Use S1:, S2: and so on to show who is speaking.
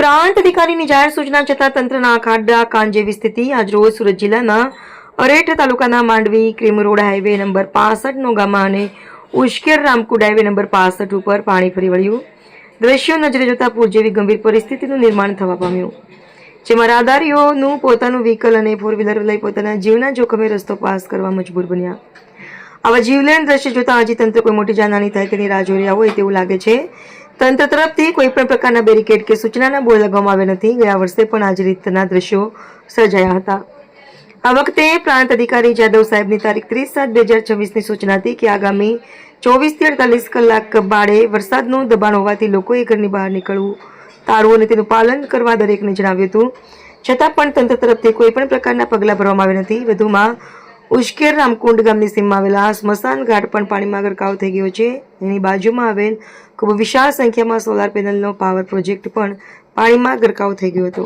S1: પ્રાંત અધિકારીની જાહેર સૂચના છતાં તંત્રના ખાડા કાન જેવી સ્થિતિ। આજરોજ સુરત જિલ્લાના અરેઠ તાલુકાના Mandvi cream road highway number 65 નોગામા અને ઉશ્કેર રામકુંડ હાઈવે નંબર 65 ઉપર પાણી ફરી વળ્યું। દ્રશ્યો નજરે જોતા પૂર જેવી ગંભીર પરિસ્થિતિનું નિર્માણ થવા પામ્યું, જેમાં રાહદારીઓનું પોતાનું વ્હીકલ અને ફોર વ્હીલર લઈ પોતાના જીવના જોખમે રસ્તો પાસ કરવા મજબૂર બન્યા। આવા જીવલેણ દ્રશ્ય જોતા હજી તંત્ર કોઈ મોટી જાનહાની થાય તેની રાહ જોઈ રહ્યા હોય તેવું લાગે છે। તંત્ર તરફથી કોઈ પણ પ્રકારના બેરિકેડ કે સૂચનાના બોર્ડ લગાવવામાં આવ્યા નથી। ગયા વર્ષે પણ આ જ રીતના દ્રશ્યો સર્જાયા હતા। આ વખતે પ્રાંત અધિકારી જાદવ સાહેબની તારીખ 30/7/2026ની સૂચના હતી કે આગામી 24 થી 48 કલાક બાળે વરસાદનું દબાણ હોવાથી લોકોએ ઘરની બહાર નીકળવું ટાળવું અને તેનું પાલન કરવા દરેકને જણાવ્યું હતું, છતાં પણ તંત્ર તરફથી કોઈ પણ પ્રકારના પગલાં ભરવામાં આવ્યા નથી। વધુમાં ઉશ્કેર રામકુંડ ગામની સીમમાં આવેલા સ્મશાન ઘાટ પણ પાણીમાં ગરકાવ થઈ ગયો છે। એની બાજુમાં આવેલ ખૂબ વિશાળ સંખ્યામાં સોલાર પેનલનો પાવર પ્રોજેક્ટ પણ પાણીમાં ગરકાવ થઈ ગયો હતો।